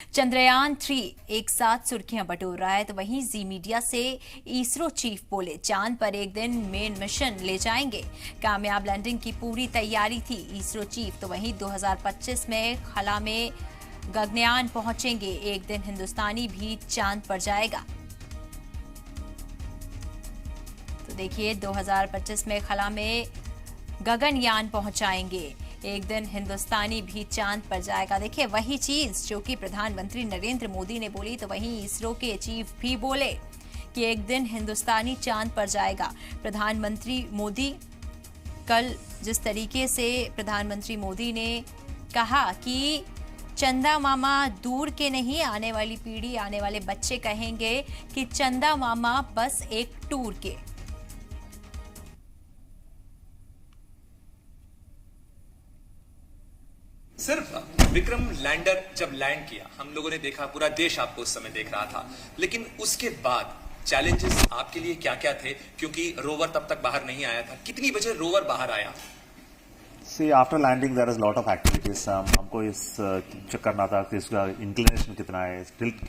चंद्रयान 3 एक साथ सुर्खियां बटोर रहा है तो वहीं जी मीडिया से इसरो चीफ बोले चांद पर एक दिन मेन मिशन ले जाएंगे। कामयाब लैंडिंग की पूरी तैयारी थी इसरो चीफ। तो वहीं 2025 में खला में गगनयान पहुंचेंगे। एक दिन हिंदुस्तानी भी चांद पर जाएगा। तो देखिए 2025 में खला में गगनयान पहुंचाएंगे। एक दिन हिंदुस्तानी भी चांद पर जाएगा। देखिए वही चीज जो कि प्रधानमंत्री नरेंद्र मोदी ने बोली तो वहीं इसरो के चीफ भी बोले कि एक दिन हिंदुस्तानी चांद पर जाएगा। प्रधानमंत्री मोदी कल जिस तरीके से प्रधानमंत्री मोदी ने कहा कि चंदा मामा दूर के नहीं, आने वाली पीढ़ी, आने वाले बच्चे कहेंगे कि चंदा मामा बस एक टूर के। सिर्फ विक्रम लैंडर जब लैंड किया हम लोगों ने देखा, पूरा देश आपको उस समय देख रहा था, लेकिन उसके बाद चैलेंजेस आपके लिए क्या क्या थे? क्योंकि रोवर तब तक बाहर नहीं आया था। कितनी बजे रोवर बाहर आया? See, after landing there is a lot of activities. हमको इस चेक करना था कि इसका इंक्लिनेशन कितना है, tilt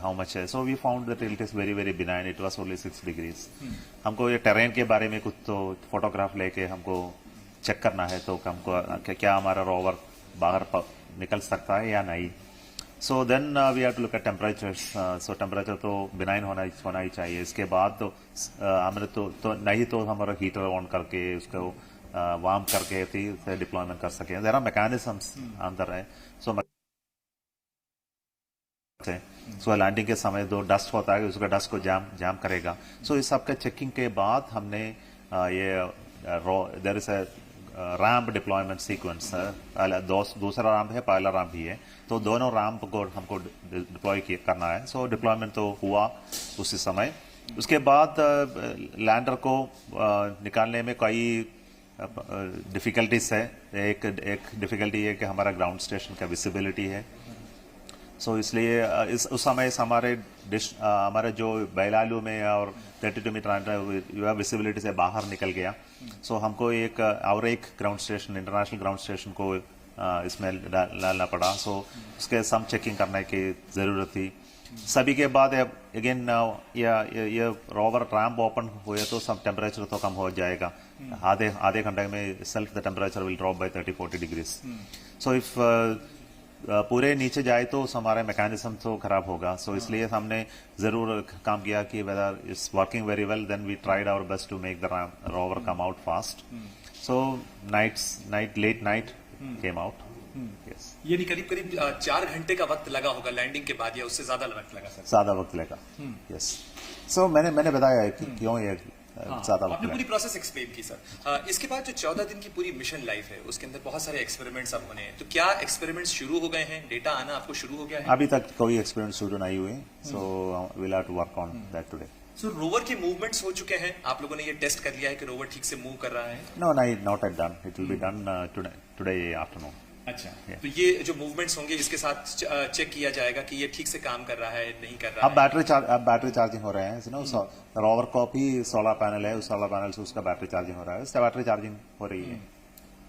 how much है. So we found that tilt is very very benign. It was only 6 degrees. हमको ये टेरेन के बारे में कुछ तो फोटोग्राफ लेके हमको चेक करना है, तो हमको क्या हमारा रोवर बाहर निकल सकता है या नहीं. So then we have to look at temperatures. So temperature तो बिनाइन होना ही चाहिए. इसके बाद तो हमने तो नहीं तो हमारा हीटर ऑन करके उसको वार्म करके फिर डिप्लॉयमेंट कर सके. देयर आर मैकेनिज्म्स अंदर है. सो लैंडिंग के समय जो डस्ट होता है उसका डस्ट को जाम करेगा. सो इस सब के चेकिंग के बाद हमने there is a ramp deployment sequence. दूसरा रैम्प है, पहला रैम्प भी है, तो दोनों रैम्प को हमको डिप्लॉय करना है. सो डिप्लॉयमेंट तो हुआ उसी समय. उसके बाद लैंडर को निकालने में कई डिफिकल्टीज है. एक डिफिकल्टी है कि हमारा ग्राउंड स्टेशन का विजिबिलिटी है. सो इसलिए उस समय हमारे जो बेलालू में और 32 मीटर विजिबिलिटी से बाहर निकल गया. सो हमको एक ground station, international ground station को इसमें डालना पड़ा. सो उसके सम चेकिंग करने की जरूरत थी. सभी के बाद अगेन ये रोवर रैम्प ओपन हुए तो सब टेम्परेचर तो कम हो जाएगा. आधे घंटे में self the temperature will drop by 30-40 degrees. So if पूरे नीचे जाए तो हमारा मैकेनिज्म तो खराब होगा. सो इसलिए हमने जरूर काम किया कि whether it's working very well. Then we tried our best to make the rover come out fast. So late night came out. Yes, यानी करीब 4 घंटे का वक्त लगा होगा लैंडिंग के बाद, या उससे ज्यादा वक्त लगा? ज्यादा वक्त लगा. यस. सो मैंने बताया है कि क्यों ये ज्यादा वक्त आपने लगा. पूरी प्रोसेस एक्सप्लेन की सर. इसके बाद जो 14 दिन की पूरी मिशन लाइफ है उसके अंदर बहुत सारे एक्सपेरिमेंट्स अब होने हैं. तो क्या एक्सपेरिमेंट्स शुरू हो गए हैं? डेटा आना आपको शुरू हो गया है? अभी तक कोई एक्सपेरिमेंट शुरू नहीं हुए. So will have to work on that today. So rover के मूवमेंट्स हो चुके हैं? आप लोगों ने ये टेस्ट कर लिया है कि रोवर ठीक से मूव कर रहा है? No, not at done. It will be done today afternoon. अच्छा. तो ये जो मूवमेंट्स होंगे इसके साथ चेक किया जाएगा कि ये ठीक से काम कर रहा है, नहीं कर रहा अब बैटरी चार्जिंग हो रहे हैं. रोवर को भी सोलर पैनल है, उस सोलर पैनल से उसका बैटरी चार्जिंग हो रहा है. उससे बैटरी चार्जिंग हो रही है.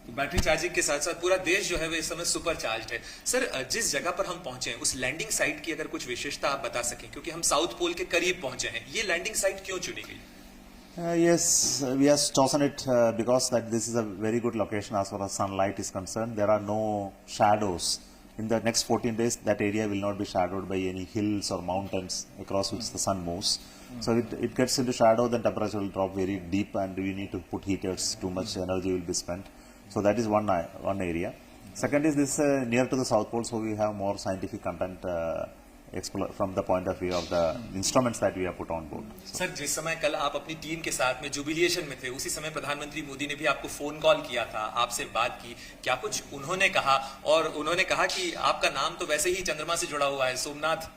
तो बैटरी चार्जिंग के साथ साथ पूरा देश जो है वो इस समय सुपर चार्ज है. सर, जिस जगह पर हम पहुंचे हैं उस लैंडिंग साइट की अगर कुछ विशेषता आप बता सकें, क्योंकि हम साउथ पोल के करीब पहुंचे हैं, ये लैंडिंग साइट क्यों चुनी गई? Yes, we have chosen it because that this is a very good location as far as sunlight is concerned. There are no shadows. In the next 14 days, that area will not be shadowed by any hills or mountains across which the sun moves. So it gets into shadow, then temperature will drop very deep and we need to put heaters. Too much energy will be spent. So that is one area. Second is this near to the South Pole, so we have more scientific content from the point of view of the instruments that we have put on board. Sir, जिस समय कल आप अपनी team के साथ में जुबिलिएशन में थे, उसी समय प्रधानमंत्री मोदी ने भी आपको फोन कॉल किया था, आपसे बात की. क्या कुछ उन्होंने कहा? और उन्होंने कहा कि आपका नाम तो वैसे ही चंद्रमा से जुड़ा हुआ है, सोमनाथ.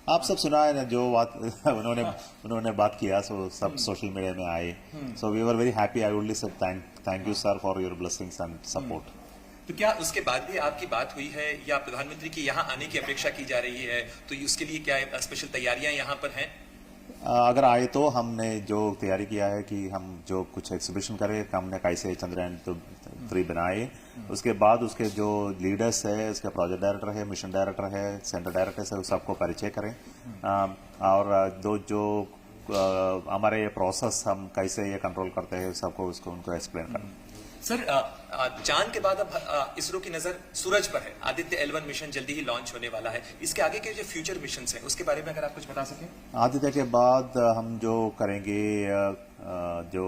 आप सब सुना है ना जो बात उन्होंने बात किया. सो सब सोशल मीडिया में आए. So we were very happy. I only said thank you sir for your blessings and support. तो क्या उसके बाद भी आपकी बात हुई है या प्रधानमंत्री की यहाँ आने की अपेक्षा की जा रही है? तो उसके लिए क्या स्पेशल तैयारियां यहाँ पर हैं? अगर आए तो हमने जो तैयारी किया है कि हम जो कुछ एग्जीबिशन करें, हमने कैसे चंद्रयान तो 3 बनाए। उसके बाद उसके जो लीडर्स है, उसके प्रोजेक्ट डायरेक्टर है, मिशन डायरेक्टर है, सेंटर डायरेक्टर है, उस सबको परिचय करें। और जो हमारे ये प्रोसेस हम कैसे ये कंट्रोल करते हैं सबको उनको एक्सप्लेन करें। सर, चांद के बाद अब इसरो की नजर सूरज पर है। आदित्य L1 मिशन जल्दी ही लॉन्च होने वाला है। इसके आगे के जो फ्यूचर मिशंस हैं उसके बारे में अगर आप कुछ बता सकें। आदित्य के बाद हम जो करेंगे जो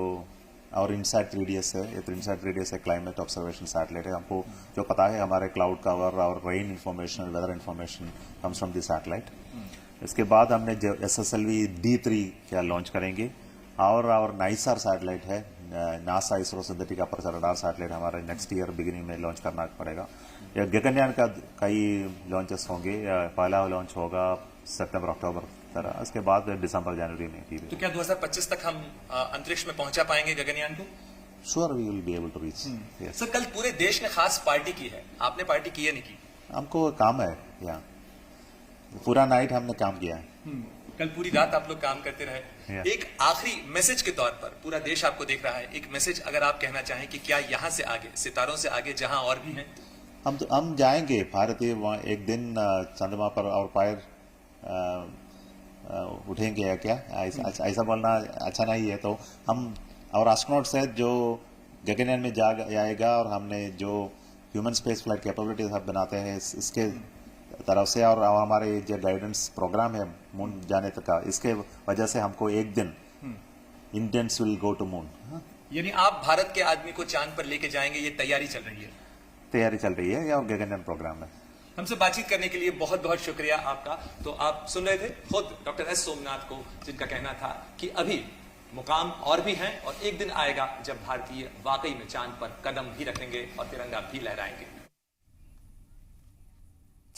और इनसाइट 3DS है, ये इनसाइट 3DS है, क्लाइमेट ऑब्जर्वेशन सैटेलाइट है। हमको जो पता है हमारे क्लाउड कवर और rain information, weather information comes from the satellite. इसके बाद हमने जो SSLV D3 क्या लॉन्च करेंगे और नाइसार सैटेलाइट है, NASA ISRO synthetic aperture radar satellite हमारे नेक्स्ट ईयर बिगिनिंग में लॉन्च करना पड़ेगा। या गगनयान का कई लॉन्चेस होंगे। पहला लॉन्च होगा सितंबर अक्टूबर तरह, उसके बाद दिसंबर जनवरी में भी। तो क्या 2025 तक हम अंतरिक्ष में पहुंचा पाएंगे गगनयान को? Sure we will be able to reach. Sir, कल पूरे देश ने खास पार्टी की है, आपने पार्टी की है नहीं की? हमको काम है यहाँ, पूरा नाइट हमने काम किया है। कल पूरी रात आप लोग काम करते रहे। एक आखिरी मैसेज के तौर पर, पूरा देश आपको देख रहा है, एक मैसेज अगर आप कहना चाहें कि क्या यहाँ से आगे, सितारों से आगे जहां और भी हैं, हम जाएंगे भारतीय वहाँ एक दिन चंद्रमा पर और पैर उठेंगे या क्या, ऐसा बोलना अच्छा नहीं है। तो हम और एस्ट्रोनॉट्स है जो गगनयान में जाएगा और हमने जो ह्यूमन स्पेस फ्लाइट कैपेबिलिटीज हम बनाते हैं इसके तरफ से और हमारे जो गाइडेंस प्रोग्राम है मून जाने तक का, इसके वजह से हमको एक दिन Indians will go to moon. यानी आप भारत के आदमी को चांद पर लेके जाएंगे, ये तैयारी चल रही है? तैयारी चल रही है और गगनयान प्रोग्राम है। हमसे बातचीत करने के लिए बहुत बहुत शुक्रिया आपका। तो आप सुन रहे थे खुद डॉक्टर एस सोमनाथ को, जिनका कहना था कि अभी मुकाम और भी हैं और एक दिन आएगा जब भारतीय वाकई में चांद पर कदम भी रखेंगे और तिरंगा भी लहराएंगे।